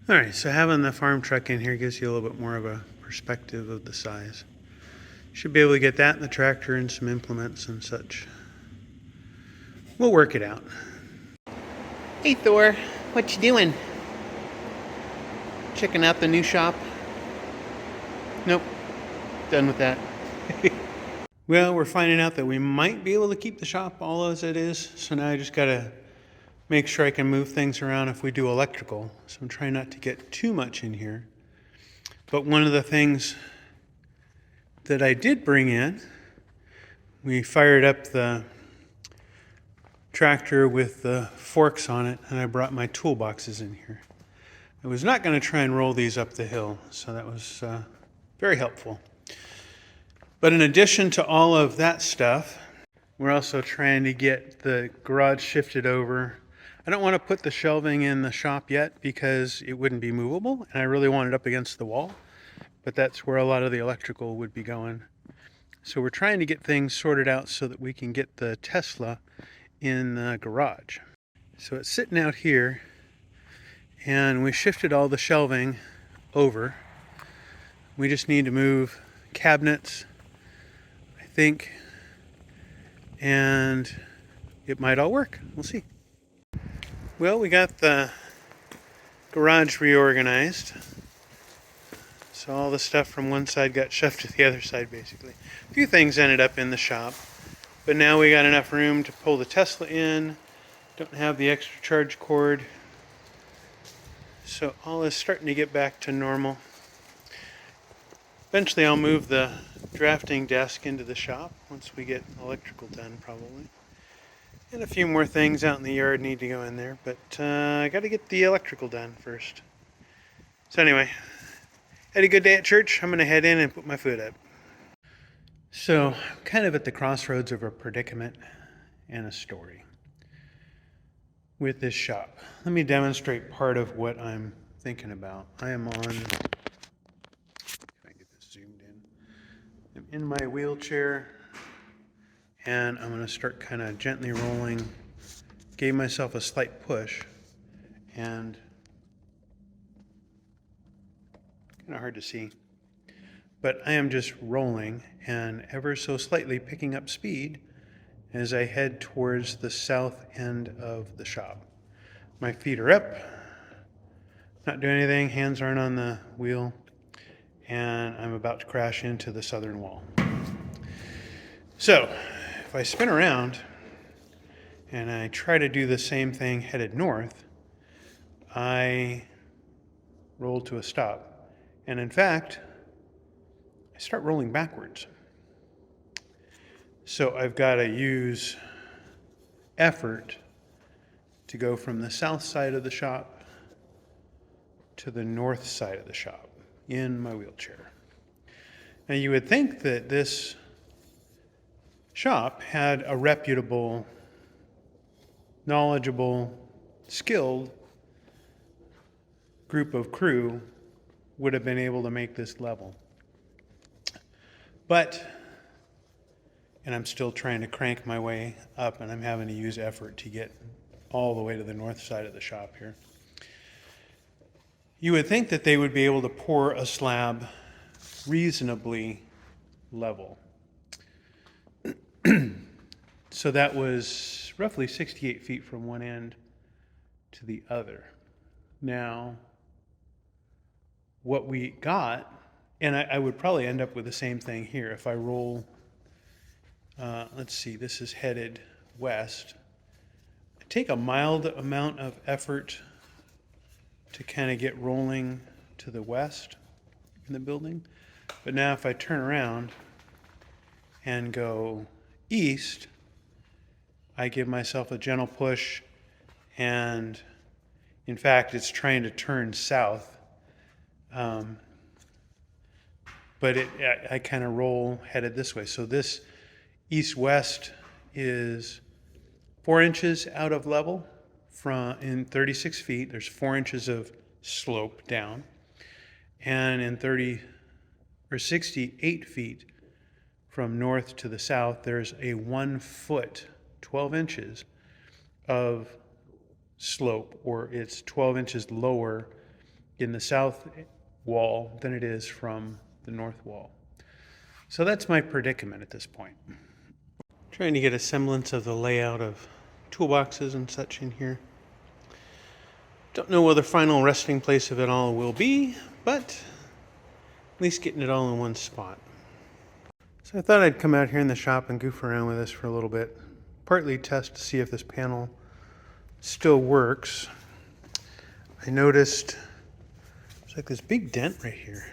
All right, so having the farm truck in here gives you a little bit more of a perspective of the size. Should be able to get that in the tractor and some implements and such. We'll work it out. Hey Thor, what you doing? Checking out the new shop? Nope, done with that. Well, we're finding out that we might be able to keep the shop all as it is, so now I just gotta make sure I can move things around if we do electrical. So I'm trying not to get too much in here. But one of the things that I did bring in, we fired up the tractor with the forks on it, and I brought my toolboxes in here. I was not going to try and roll these up the hill, so that was very helpful. But in addition to all of that stuff, we're also trying to get the garage shifted over. I don't want to put the shelving in the shop yet because it wouldn't be movable, and I really want it up against the wall, but that's where a lot of the electrical would be going. So we're trying to get things sorted out so that we can get the Tesla in the garage. So it's sitting out here, and we shifted all the shelving over. We just need to move cabinets, I think, and it might all work. We'll see. Well, we got the garage reorganized. So all the stuff from one side got shoved to the other side, basically. A few things ended up in the shop, but now we got enough room to pull the Tesla in. Don't have the extra charge cord. So all is starting to get back to normal. Eventually I'll move the drafting desk into the shop once we get electrical done, probably. And a few more things out in the yard need to go in there, but I got to get the electrical done first. So anyway, had a good day at church. I'm going to head in and put my foot up. So I'm kind of at the crossroads of a predicament and a story with this shop. Let me demonstrate part of what I'm thinking about. I am on, if I get this zoomed in, I'm in my wheelchair, and I'm going to start kind of gently rolling. Gave myself a slight push, and kind of hard to see, but I am just rolling and ever so slightly picking up speed as I head towards the south end of the shop. My feet are up, not doing anything, hands aren't on the wheel, and I'm about to crash into the southern wall. So if I spin around and I try to do the same thing headed north, I roll to a stop. And in fact, I start rolling backwards. So I've got to use effort to go from the south side of the shop to the north side of the shop in my wheelchair. Now you would think that this shop had a reputable, knowledgeable, skilled group of crew would have been able to make this level. But, and I'm still trying to crank my way up, and I'm having to use effort to get all the way to the north side of the shop here. You would think that they would be able to pour a slab reasonably level. So that was roughly 68 feet from one end to the other. Now, what we got, and I would probably end up with the same thing here if I roll, let's see, this is headed west. I take a mild amount of effort to kind of get rolling to the west in the building. But now if I turn around and go east, I give myself a gentle push, and in fact it's trying to turn south. But I kind of roll headed this way. So this east-west is 4 inches out of level in 36 feet. There's 4 inches of slope down. And in 68 feet from north to the south, there's a 1 foot, 12 inches of slope, or it's 12 inches lower in the south wall than it is from the north wall. So that's my predicament at this point. Trying to get a semblance of the layout of toolboxes and such in here. Don't know where the final resting place of it all will be, but at least getting it all in one spot. So I thought I'd come out here in the shop and goof around with this for a little bit. Partly test to see if this panel still works. I noticed there's like this big dent right here.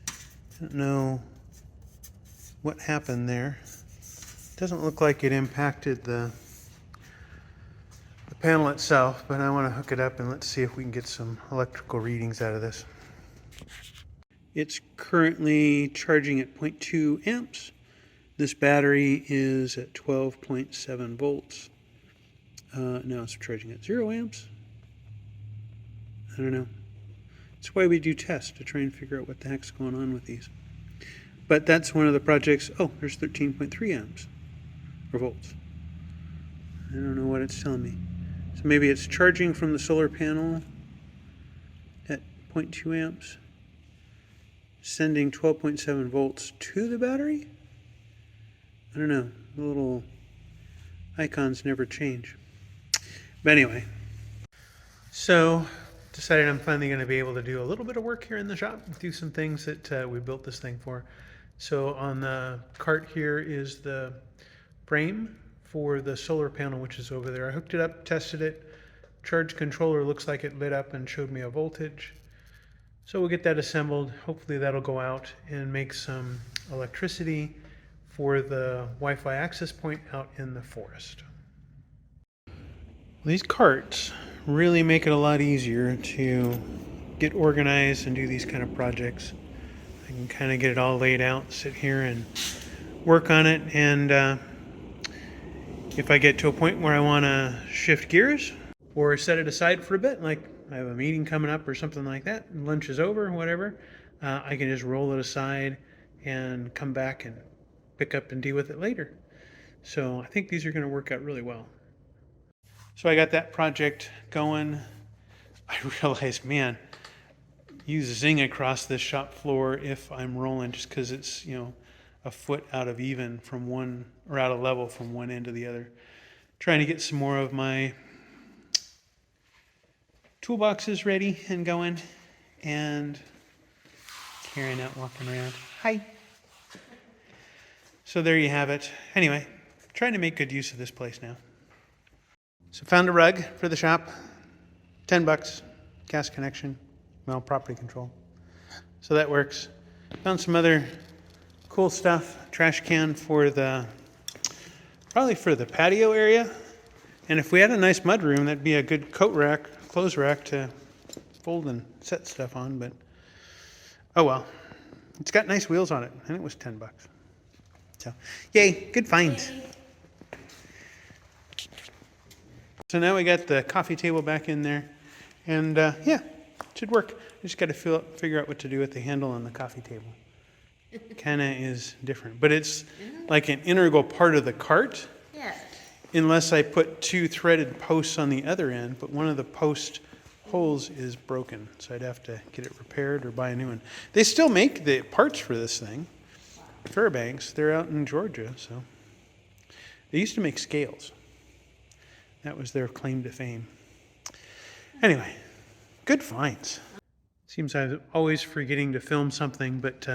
I don't know what happened there. Doesn't look like it impacted the panel itself, but I want to hook it up and let's see if we can get some electrical readings out of this. It's currently charging at 0.2 amps. This battery is at 12.7 volts. Now it's charging at 0 amps. I don't know. That's why we do tests, to try and figure out what the heck's going on with these. But that's one of the projects. Oh, there's 13.3 amps or volts. I don't know what it's telling me. So maybe it's charging from the solar panel at 0.2 amps, sending 12.7 volts to the battery? I don't know. The little icons never change. But anyway, so decided I'm finally going to be able to do a little bit of work here in the shop, do some things that we built this thing for. So on the cart here is the frame for the solar panel, which is over there. I hooked it up, tested it. Charge controller looks like it lit up and showed me a voltage. So we'll get that assembled. Hopefully that'll go out and make some electricity for the Wi-Fi access point out in the forest. These carts really make it a lot easier to get organized and do these kind of projects. I can kind of get it all laid out, sit here and work on it, and if I get to a point where I want to shift gears or set it aside for a bit, like I have a meeting coming up or something like that, and lunch is over or whatever, I can just roll it aside and come back and pick up and deal with it later. So I think these are going to work out really well. So I got that project going. I realized, man, you zing across this shop floor if I'm rolling, just because it's, you know, a foot out of even from one, or out of level from one end to the other. Trying to get some more of my toolboxes ready and going, and Karen out walking around. Hi. So there you have it. Anyway, trying to make good use of this place now. So found a rug for the shop, $10, gas connection, well, property control. So that works. Found some other cool stuff, trash can for the, probably for the patio area. And if we had a nice mud room, that'd be a good coat rack, clothes rack to fold and set stuff on, but oh well. It's got nice wheels on it, and it was $10. So, yay, good finds. Yay. So now we got the coffee table back in there, and yeah, it should work. I just got to figure out what to do with the handle on the coffee table. Kind of is different, but it's like an integral part of the cart. Yeah. Unless I put two threaded posts on the other end, but one of the post holes is broken, so I'd have to get it repaired or buy a new one. They still make the parts for this thing. Fairbanks, they're out in Georgia, so they used to make scales. That was their claim to fame. Anyway, good finds. Seems I'm always forgetting to film something, but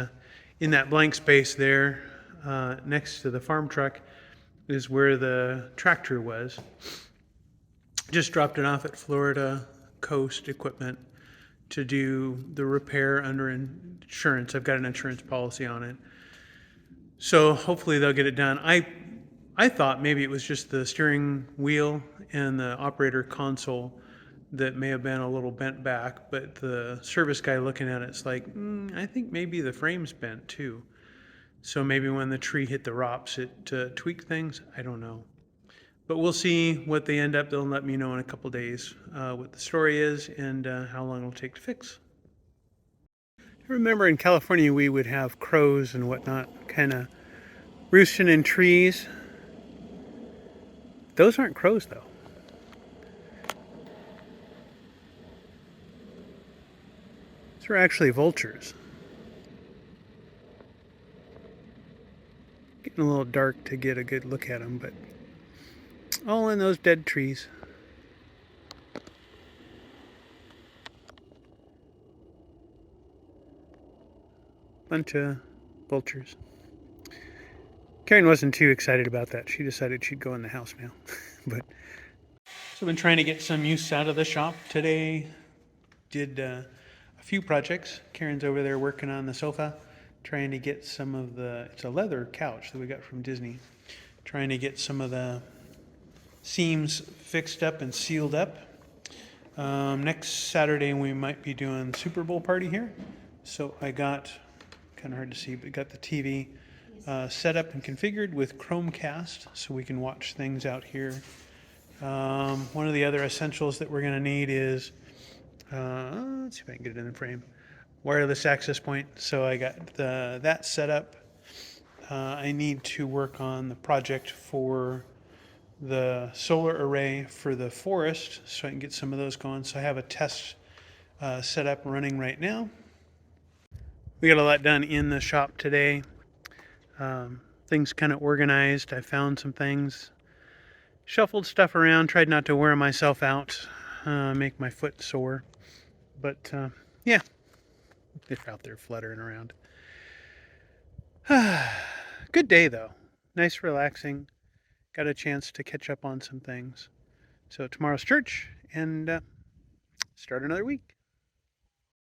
in that blank space there, next to the farm truck, is where the tractor was. Just dropped it off at Florida Coast Equipment to do the repair under insurance. I've got an insurance policy on it. So hopefully they'll get it done. I thought maybe it was just the steering wheel and the operator console that may have been a little bent back, but the service guy looking at it's like, I think maybe the frame's bent too. So maybe when the tree hit the rocks, it tweaked things. I don't know. But we'll see what they end up. They'll let me know in a couple days what the story is and how long it'll take to fix. I remember in California we would have crows and whatnot kind of roosting in trees. Those aren't crows though. These are actually vultures. Getting a little dark to get a good look at them, but all in those dead trees. Bunch of vultures. Karen wasn't too excited about that. She decided she'd go in the house now. So I've been trying to get some use out of the shop today. Did a few projects. Karen's over there working on the sofa, trying to get some of it's a leather couch that we got from Disney. Trying to get some of the seams fixed up and sealed up. Next Saturday we might be doing Super Bowl party here. So I got, kind of hard to see, but got the TV set up and configured with Chromecast so we can watch things out here. One of the other essentials that we're going to need is, let's see if I can get it in the frame, wireless access point. So I got that set up. I need to work on the project for the solar array for the forest so I can get some of those going. So I have a test set up running right now. We got a lot done in the shop today. Things kind of organized. I found some things, shuffled stuff around, tried not to wear myself out, make my foot sore. But yeah, they're out there fluttering around. Good day though. Nice, relaxing. Got a chance to catch up on some things. So tomorrow's church and start another week.